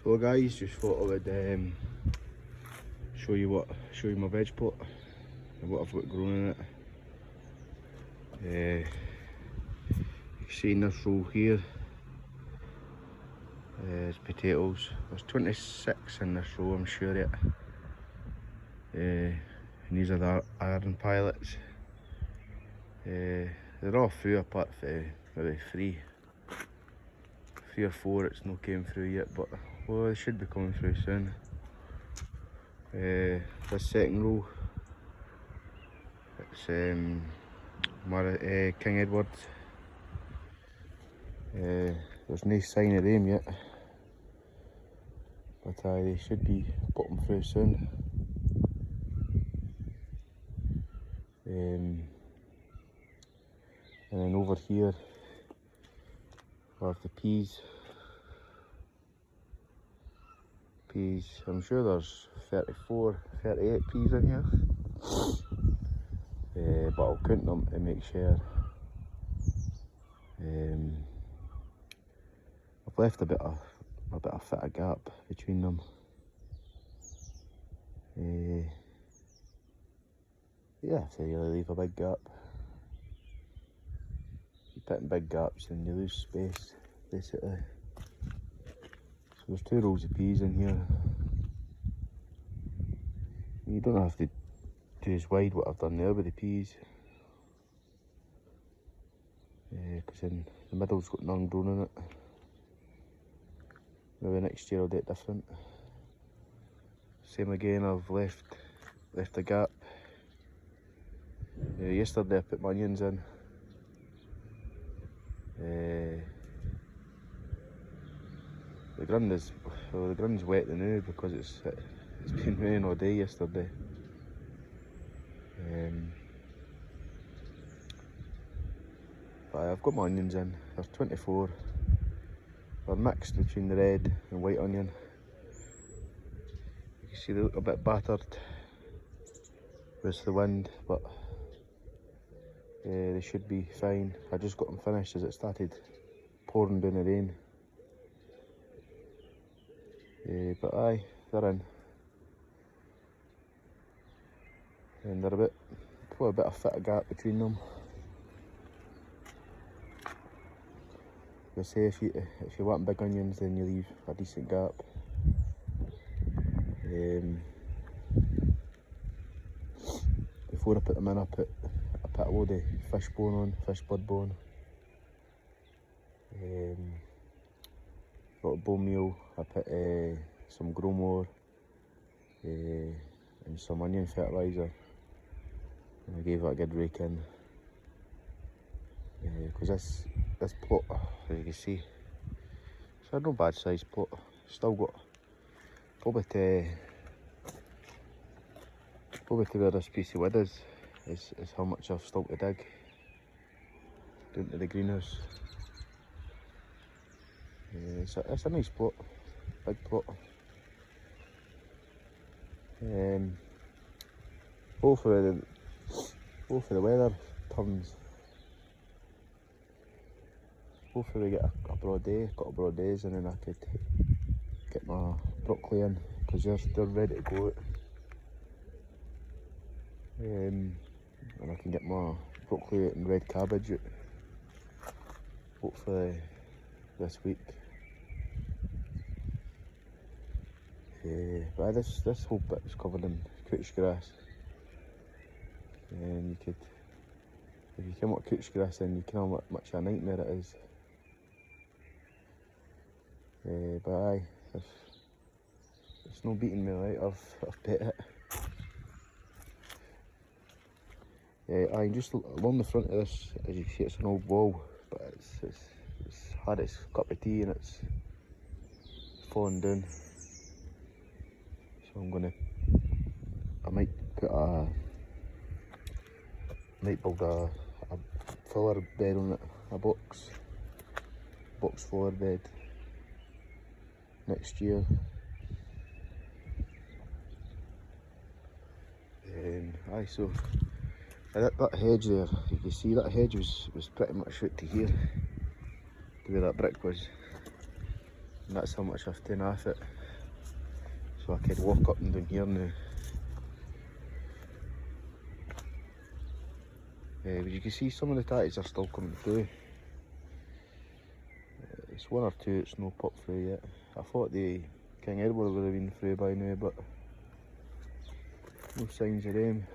Well guys, just thought I would show you my veg plot and what I've got growing in it. You can see in this row here is potatoes. There's 26 in this row, I'm sure it. And these are the iron pilots. They're all through apart from maybe three or four. It's not came through yet, but well, they should be coming through soon. This second row, it's King Edward. There's no sign of them yet, but they should be popping through soon. And then over here we have the peas. I'm sure there's 34, 38 peas in here, but I'll count them to make sure. I've left a bit of fit a gap between them. Yeah, so you leave a big gap. You put in big gaps and you lose space, basically. So there's 2 rows of peas in here. You don't have to do as wide what I've done there with the peas, because in the middle's got none grown in it. Maybe next year I'll do it different. Same again, I've left a gap. Yesterday I put my onions in. The grund's wet now because it's been raining all day yesterday. But I've got my onions in. There's 24. They're mixed between the red and white onion. You can see they look a bit battered with the wind, but they should be fine. I just got them finished as it started pouring down the rain. But aye, they're in. And they're put a bit of fit a gap between them. They say if you want big onions, then you leave a decent gap. Before I put them in, I put a load of fish blood bone. Got bone meal. I put some Growmore and some onion fertiliser, and I gave it a good rake in. Because this plot, as you can see, it's no bad sized plot. Still got probably to where this piece of wood is how much I've still to dig down to the greenhouse. It's a nice plot, big plot. Hopefully the weather turns. Hopefully we get a broad day, couple of broad days, and then I could get my broccoli in, because they're ready to go out. And I can get my broccoli out and red cabbage out, hopefully this week. But this whole bit is covered in couch grass, and if you come up couch grass, then you can know how much of a nightmare it is. But aye, it's no beating me, right? I've pet it. Aye, just along the front of this, as you can see, it's an old wall, but it's had its cup of tea and it's fallen down. So I might build a flower bed on it, a box flower bed next year. Aye, so that hedge there, you can see that hedge was pretty much out to here, to where that brick was. and that's how much I've taken off it. So I could walk up and down here now. But you can see some of the tatties are still coming through. It's one or two that's no pop through yet. I thought the King Edward would have been through by now, but no signs of them.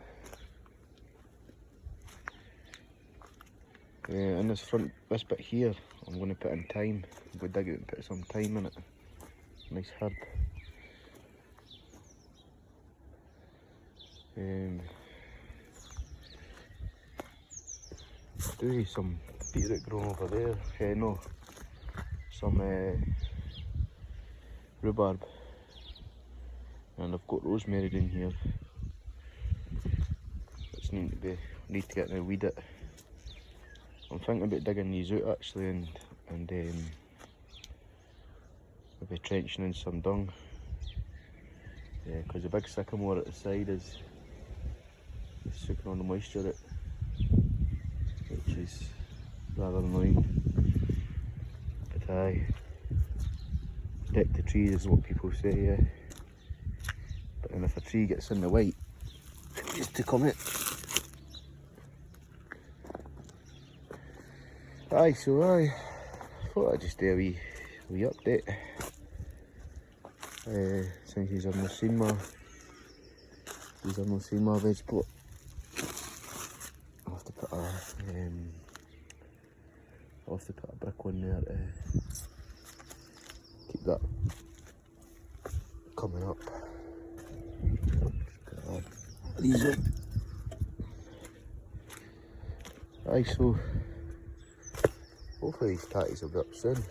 In this bit here, I'm going to put in thyme. I'm going to dig out and put some thyme in it. Nice herb. I do see some beetroot growing over there. No, some rhubarb. And I've got rosemary in here. It's need to get and weed it. I'm thinking about digging these out actually and maybe trenching in some dung. Because the big sycamore at the side is sucking on the moisture, which is rather annoying. But aye, deck the trees is what people say, yeah. But then if a tree gets in the white, it needs to come out. Aye, so I thought I'd just do a wee update. Since you've not seen my veg plot. I'll have to put a brick on there to keep that coming up. These up. Aye, so hopefully these tatties will be up soon.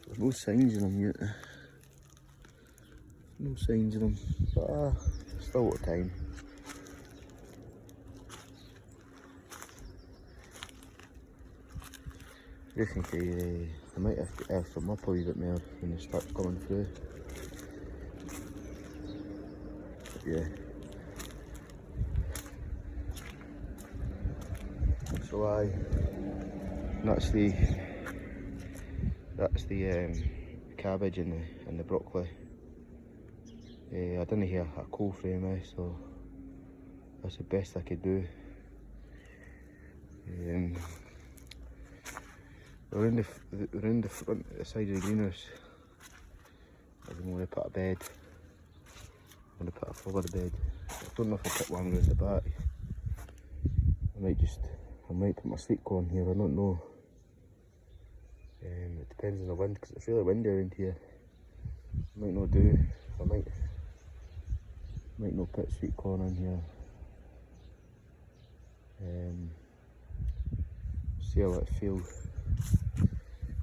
There's no signs of them yet. No signs of them, but still got time. I think I might have to earth them up a wee bit more when they start coming through. But yeah. So that's the cabbage and the broccoli. I didn't hear a coal frame, so that's the best I could do. Around the front, the side of the greenhouse, I'm going to put a bed. I'm going to put a forward bed. I don't know if I'll put one around the back. I might put my sweet corn here, I don't know. It depends on the wind, because it's really windy around here. I might not do. I might not put sweet corn in here. See how it feels.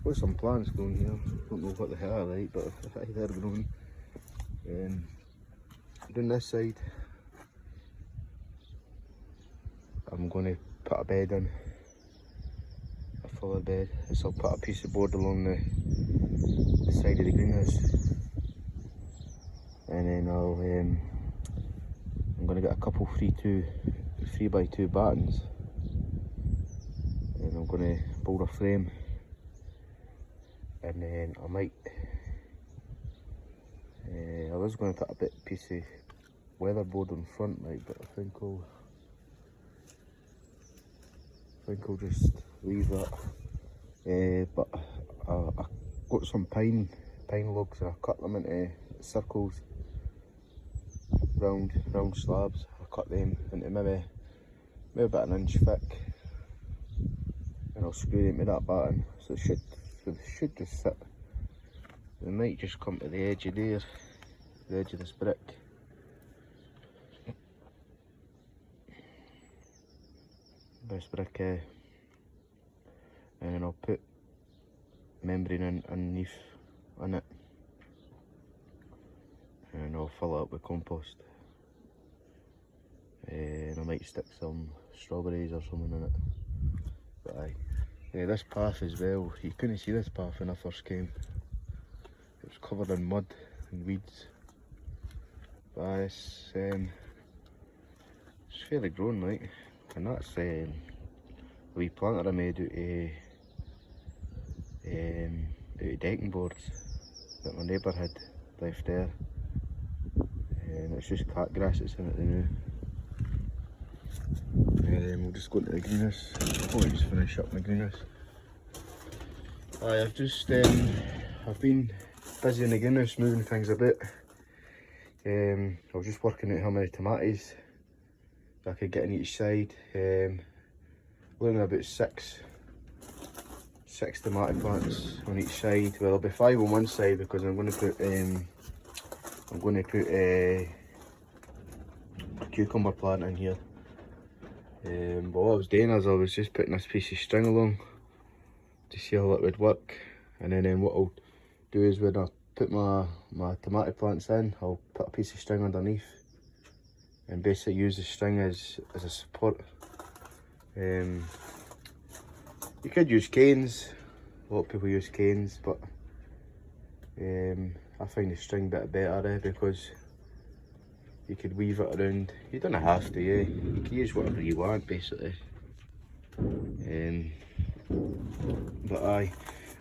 Got some plants growing here. Don't know what the hell are like, but they're growing. Down this side, I'm going to put a bed in. A fuller bed. So I'll put a piece of board along the side of the greenhouse. And then I'm going to get a couple 3x2 battens. And I'm going to build a frame. And then I might, I was going to put a piece of weatherboard on front, like, but I think I'll just leave that. But I got some pine logs and I cut them into circles, round slabs. I cut them into maybe about an inch thick, and I'll screw them to that batten. So it should just sit. They might just come to the edge of there, the edge of this brick. This brick, and then I'll put membrane underneath on it, and I'll fill it up with compost. And I might stick some strawberries or something in it. But aye. Yeah, this path as well, you couldn't see this path when I first came. It was covered in mud and weeds. But it's fairly grown, like. And that's a wee planter I made out of decking boards that my neighbour had left there. And it's just cat grass that's in it now. We'll just go into the greenhouse. Oh, I just finish up my greenhouse. I've been busy in the greenhouse moving things a bit. I was just working out how many tomatoes I could get on each side. Looking at about six tomato plants on each side. Well, there'll be 5 on one side because I'm going to put a cucumber plant in here. But what I was doing is I was just putting this piece of string along to see how it would work, and then what I'll do is when I put my tomato plants in, I'll put a piece of string underneath and basically use the string as a support. You could use canes, a lot of people use canes, but I find the string a bit better because you could weave it around. You don't have to, you can use whatever you want basically. But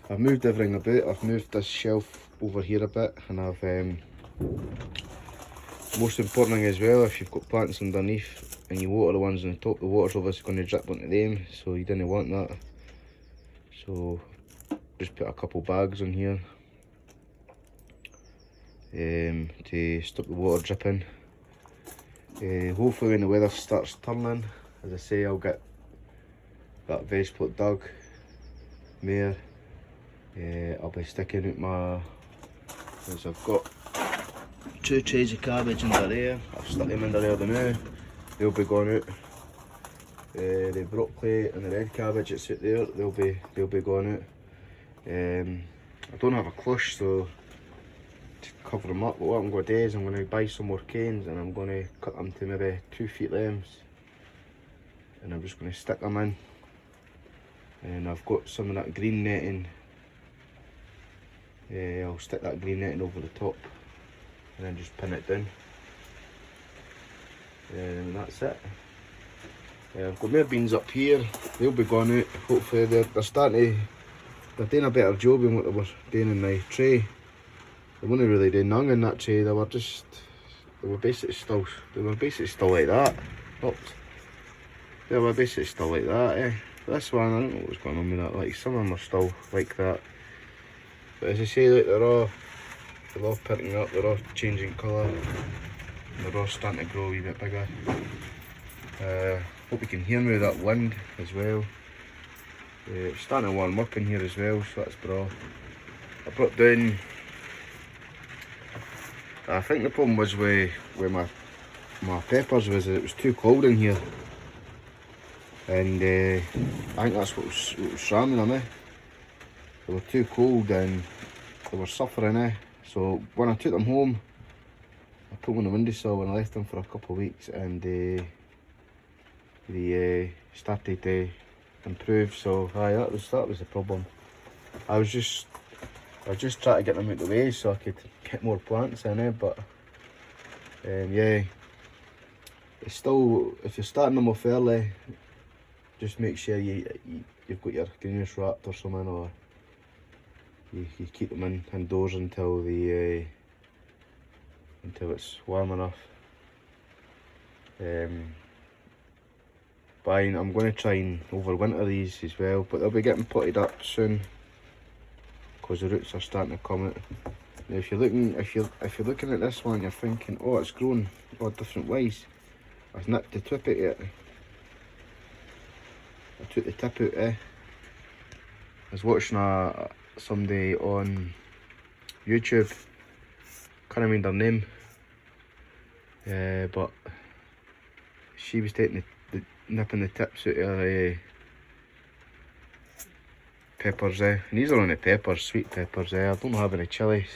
I've moved everything about. I've moved this shelf over here a bit, and I've most important thing as well, if you've got plants underneath and you water the ones on the top, the water's obviously going to drip onto them, so you didn't want that. So just put a couple bags on here to stop the water dripping. Hopefully when the weather starts turning, as I say, I'll get that veg plot dug there. I'll be sticking out as I've got 2 trays of cabbage under there. I've stuck them under there now. They'll be going out. The broccoli and the red cabbage that's out there, they'll be going out. I don't have a clutch, so to cover them up, but what I'm going to do is I'm going to buy some more canes and I'm going to cut them to maybe 2 feet lengths, and I'm just going to stick them in. And I've got some of that green netting. I'll stick that green netting over the top and then just pin it down. And that's it. I've got more beans up here. They'll be going out. Hopefully they're doing a better job than what they were doing in the tray. They weren't really doing nothing in that tray. They were basically still like that. Oops. They were basically still like that, This one, I don't know what's going on with that. Like, some of them are still like that. But as I say, like, they're all picking up, they're all changing colour. They're all starting to grow a wee bit bigger. Hope you can hear me with that wind as well. It's starting to warm up in here as well, so that's bra. I brought down, I think the problem was with my peppers was that it was too cold in here. And I think that's what was ramming them, They were too cold and they were suffering, So when I took them home, I put them on the windowsill and I left them for a couple of weeks, and they started to improve. So that was the problem. I was just trying to get them out the way so I could get more plants in, but yeah, it's still, if you're starting them off early, just make sure you've got your greenhouse wrapped or something, or you keep them indoors until it's warm enough. But I'm going to try and overwinter these as well, but they'll be getting potted up soon because the roots are starting to come out. Now, if you're looking at this one, you're thinking, oh, it's grown all different ways. I've nipped the tip out yet. I took the tip out. I was watching somebody on YouTube. Can't remember her name, but she was taking nipping the tips out of peppers. And these are only peppers, sweet peppers. I don't have any chilies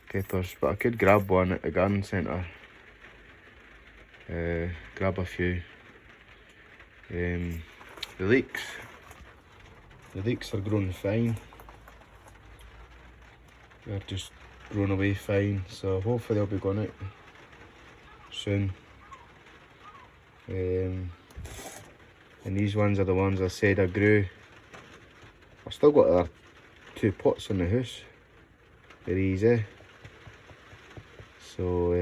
peppers, but I could grab one at the garden centre. Grab a few. The leeks are growing fine. They're just growing away fine, so hopefully they'll be going out soon. And these ones are the ones I said I grew. I've still got 2 pots in the house, very easy. So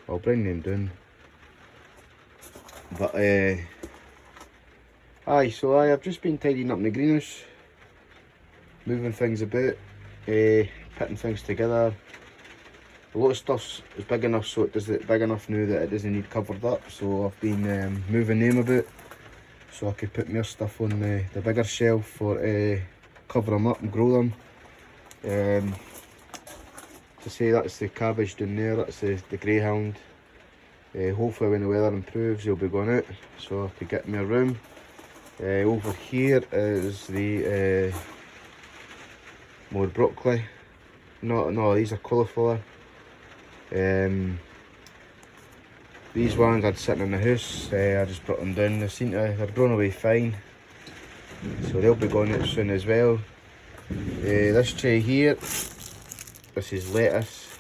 I'll bring them down. But I've just been tidying up in the greenhouse, moving things about, putting things together. A lot of stuff is big enough, so it does it big enough now that it doesn't need covered up. So I've been moving them about, so I could put more stuff on the bigger shelf for cover them up and grow them. To say that's the cabbage down there, that's the greyhound. Hopefully when the weather improves he'll be going out, so I could get more room. Over here is the more broccoli. No, these are cauliflower. These ones I'd sitting in the house, I just brought them down. They're growing away fine, so they'll be going out soon as well. This tray here, this is lettuce.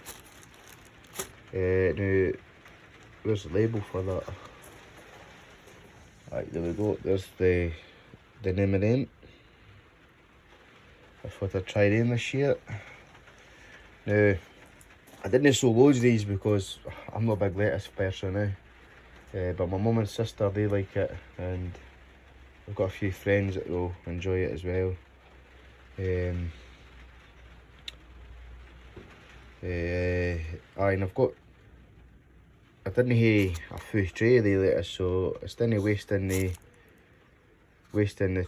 Now, where's the label for that? Right, there we go. There's the name of them. I thought I'd try them this year. Now, I didn't sow loads of these because I'm not a big lettuce person now. But my mum and sister, they like it, and I've got a few friends that will enjoy it as well. And I didn't have a full tray of the lettuce, so instead of wasting the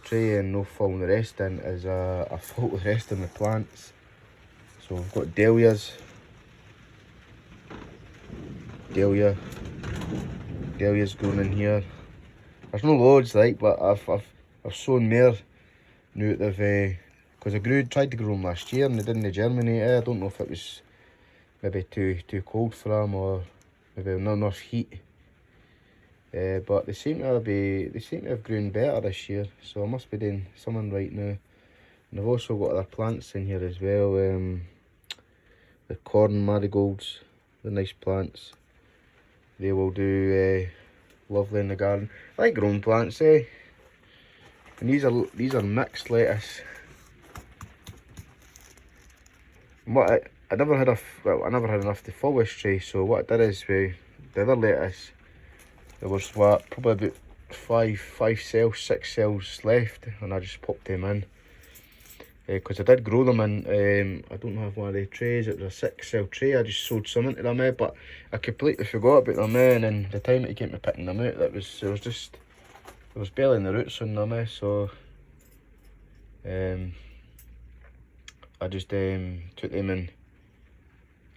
tray and no filling the rest in, is I filled the rest in the plants. So I've got dahlias growing in here. There's no loads but I've sown more now that they've because I tried to grow them last year and they didn't germinate. I don't know if it was maybe too cold for them or maybe not enough heat. But they seem to have grown better this year, so I must be doing something right now. And I've also got other plants in here as well. The corn marigolds, the nice plants. They will do lovely in the garden. I like growing plants, And these are mixed lettuce. And I never had enough to fill this tray. So what I did is with the other lettuce, there was probably about 6 cells left, and I just popped them in. Because I did grow them in, I don't have one of the trays, it was a 6-cell tray. I just sowed some into them, but I completely forgot about them, and then the time it came to picking them out, there was barely in the roots on them, so I just took them and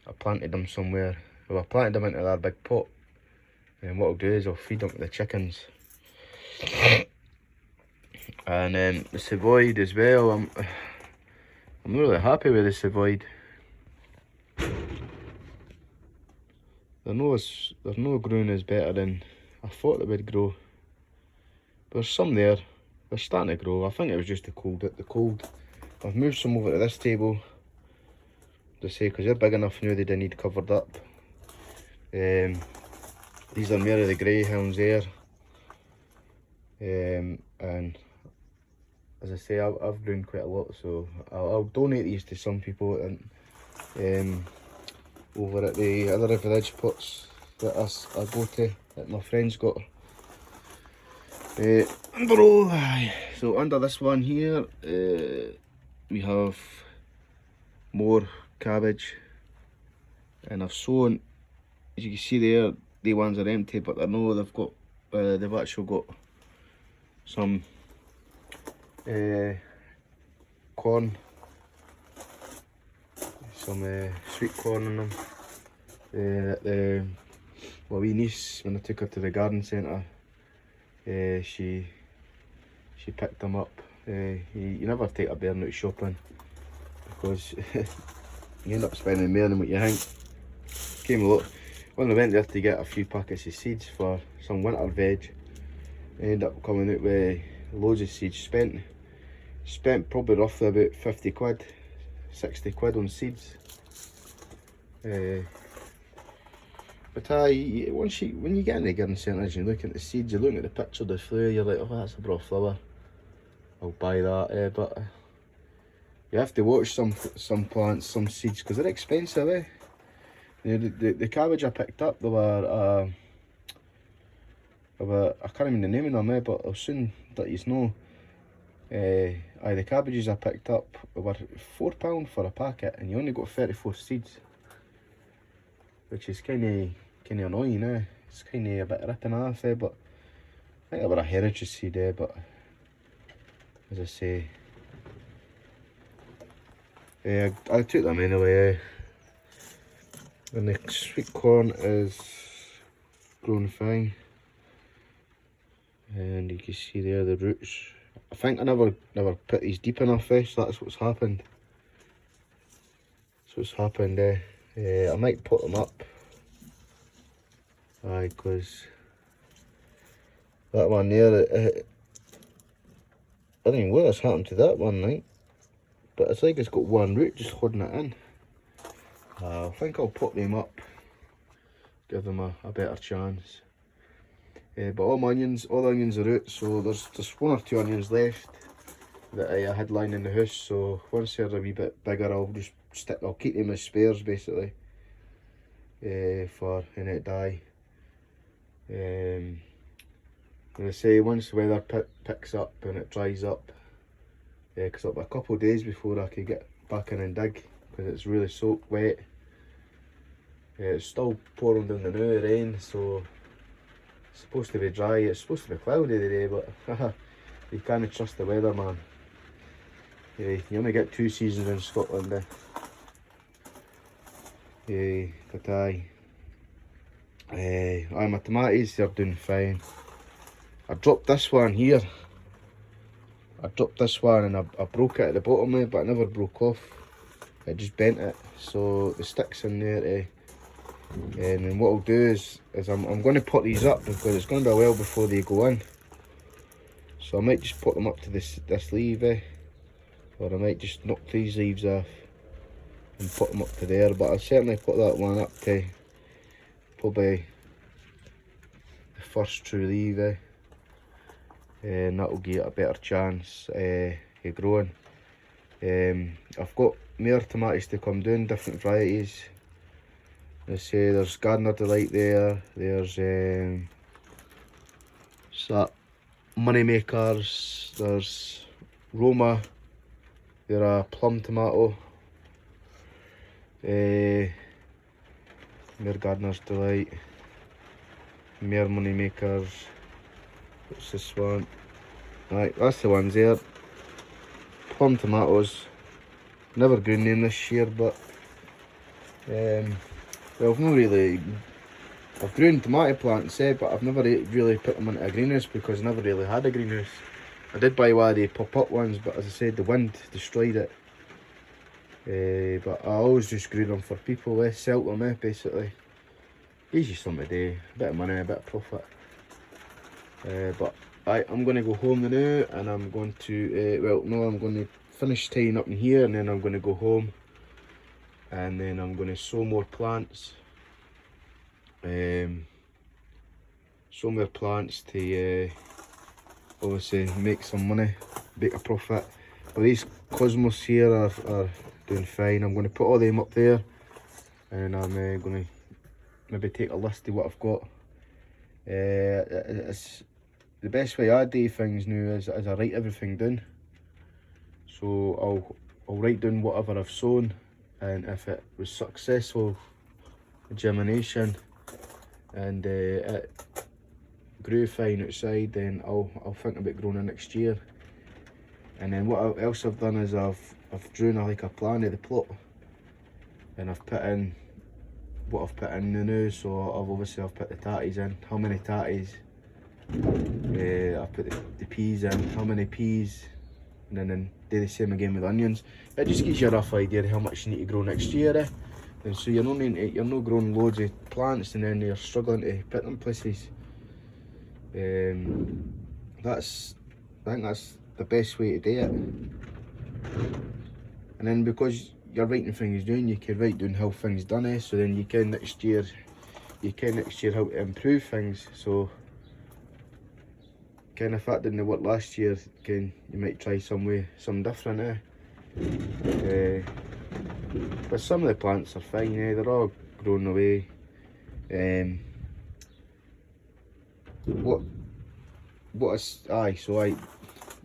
I planted them somewhere. Well, I planted them into that big pot, and what I'll do is I'll feed them to the chickens. And then the Savoy as well, I'm really happy with the Savoy. They're no growing as better than I thought they would grow. But there's some there. They're starting to grow. I think it was just the cold. I've moved some over to this table to say because they're big enough now they don't need covered up. These are more of the greyhounds there. And as I say, I've grown quite a lot, so I'll donate these to some people and over at the other village pots that I go to, that my friends got. So under this one here, we have more cabbage, and I've sown, as you can see there, the ones are empty, but I know they've actually got some corn, some sweet corn in them. My wee niece, when I took her to the garden centre, she picked them up. You never take a bairn out shopping because you end up spending more than what you think. When I went there to get a few packets of seeds for some winter veg, I ended up coming out with loads of seeds. Spent probably roughly about 50 quid, 60 quid on seeds. But when you get in the garden centres and you look at the seeds, you're looking at the picture of the flower, you're like, oh, that's a bra flower, I'll buy that. But You have to watch some plants, some seeds, because they're expensive, eh? The cabbage I picked up, they were I can't remember the name of them, eh? But I'll soon let you know. The cabbages I picked up were £4 for a packet, and you only got 34 seeds, which is kind of annoying, eh? It's kind of a bit ripping off, eh? But I think they were a heritage seed, eh? But as I say, I took them anyway, eh? And the sweet corn is growing fine, and you can see there the roots. I think I never put these deep enough, eh? So that's what's happened. I might put them up, because that one there, I don't know what has happened to that one, right? But it's like it's got one root just holding it in. I think I'll put them up, give them a better chance. But all the onions are out, so there's just 1 or 2 onions left that I had lying in the house. So once they're a wee bit bigger, I'll keep them as spares, basically, for when it die. As I say, once the weather picks up and it dries up, because it'll be a couple of days before I can get back in and dig, because it's really soaked wet. It's still pouring down the new rain, so it's supposed to be dry. It's supposed to be cloudy today, but you can't trust the weather, man. You only get 2 seasons in Scotland, eh? But my tomatoes, they're doing fine. I dropped this one here. And I broke it at the bottom, but it never broke off. It just bent it, so the stick's in there. And then what I'll do is I'm going to put these up, because it's going to be a while before they go in. So I might just put them up to this leaf, or I might just knock these leaves off and put them up to there. But I'll certainly put that one up to probably the first true leaf, and that will give it a better chance of growing. I've got more tomatoes to come down, different varieties. I say there's Gardener Delight there, there's Moneymakers, there's Roma, they're a plum tomato, more Gardener's Delight, more Moneymakers. What's this one? Right, that's the ones there. Plum tomatoes. Never grown them this year, but well, I've grown tomato plants, but I've never really put them into a greenhouse, because I never really had a greenhouse. I did buy one of the pop-up ones, but as I said, the wind destroyed it. But I always just grew them for people, sell them, basically. Easy something to do, a bit of money, a bit of profit. But I'm going to go home now, and I'm going to, I'm going to finish tying up in here, and then I'm going to go home, and then I'm going to sow more plants. Sow more plants to obviously make some money, make a profit. Well, these Cosmos here are doing fine. I'm going to put all them up there, and I'm going to maybe take a list of what I've got. It's the best way I do things now is I write everything down. So I'll write down whatever I've sown, and if it was successful germination and it grew fine outside, then I'll think about growing it next year. And then what else I've done is I've drawn a plan of the plot, and I've put in what I've put in now. So I've put the tatties in, how many tatties. I've put the peas in, how many peas, and then do the same again with onions. It just gives you a rough idea of how much you need to grow next year. And so you're not growing loads of plants and then you're struggling to put them places. I think that's the best way to do it. And then because you're writing things down, you can write down how things done, so then you can next year how to improve things. So if that didn't work last year, you might try something different. But some of the plants are fine, they're all growing away.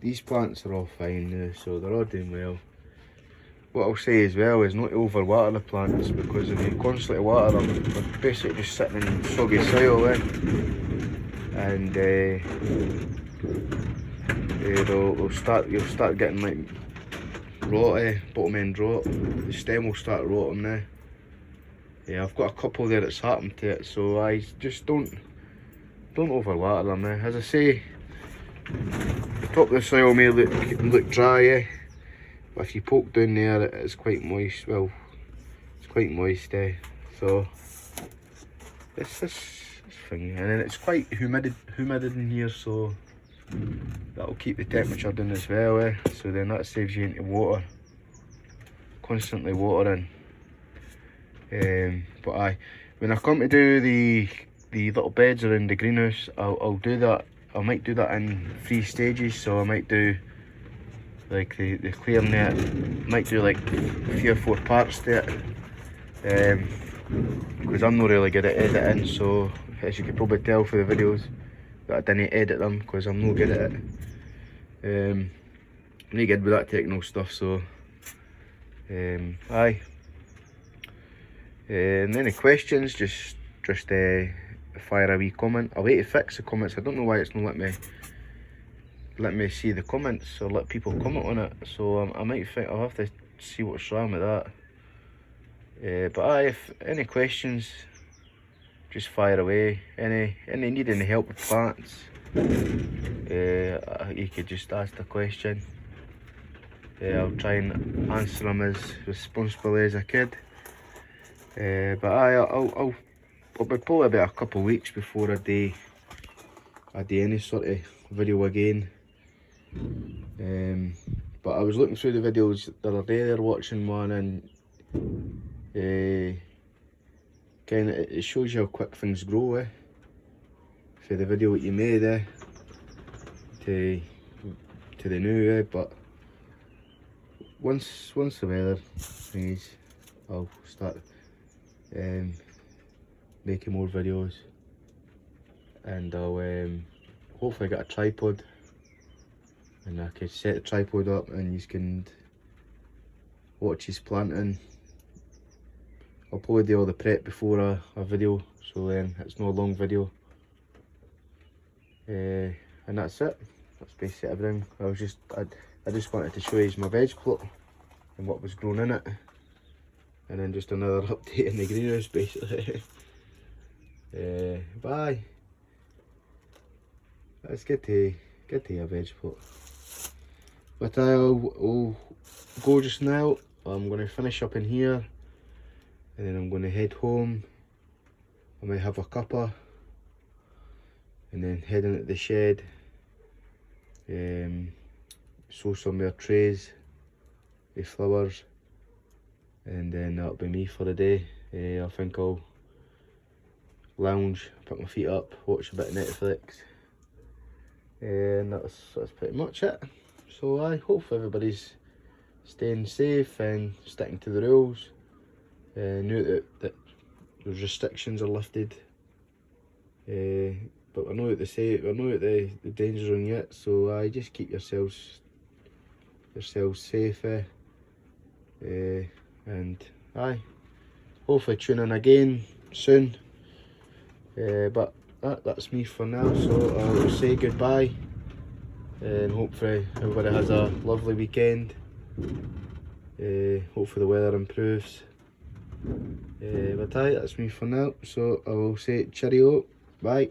These plants are all fine now, so they're all doing well. What I'll say as well is not to overwater the plants, because if you constantly water them, they're basically just sitting in soggy soil, and you'll start getting like rot, bottom end rot. The stem will start rotting now. Yeah, I've got a couple there that's happened to it, so I just don't overwater them. As I say, the top of the soil may look dry, but if you poke down there, it's quite moist. Well, it's quite moist, so it's this thing, and then it's quite humid in here, so that'll keep the temperature down as well, so then that saves you into water, constantly watering. But when I come to do the little beds around the greenhouse, I'll do that. I might do that in 3 stages, so I might do like the clear net, might do like 3 or 4 parts to it, because I'm not really good at editing, so as you can probably tell for the videos that I didn't edit them, because I'm not good at it. I'm not good with that technical stuff, so aye. And any questions, just fire a wee comment. I'll wait to fix the comments. I don't know why it's not let me see the comments or let people comment on it. So I might think I'll have to see what's wrong with that. But aye, if any questions, just fire away. Any need any help with plants, you could just ask the question. I'll try and answer them as responsibly as I could. But I'll be probably about a couple of weeks before I do any sort of video again. But I was looking through the videos the other day, there watching one, and kind of it shows you how quick things grow, for the video that you made, to the new, but once the weather is, I'll start making more videos, and I'll hopefully get a tripod, and I can set the tripod up and you can watch his planting. I'll probably do all the prep before a video, so then it's not a long video. And that's it. That's basically everything. I just wanted to show you my veg plot and what was grown in it, and then just another update in the greenhouse basically. Bye. Let's get to a veg plot. But I'll go just now. I'm going to finish up in here, and then I'm going to head home. I might have a cuppa, and then head into the shed, sow some more trays with flowers, and then that'll be me for the day. I think I'll lounge, put my feet up, watch a bit of Netflix, and that's pretty much it. So I hope everybody's staying safe and sticking to the rules. Knew that those restrictions are lifted, but we're not at the danger zone yet, so I just keep yourselves safe, and hopefully tune in again soon. But that's me for now, so I'll say goodbye, and hopefully everybody has a lovely weekend. Hopefully the weather improves. But that's me for now, so I will say cheerio, bye.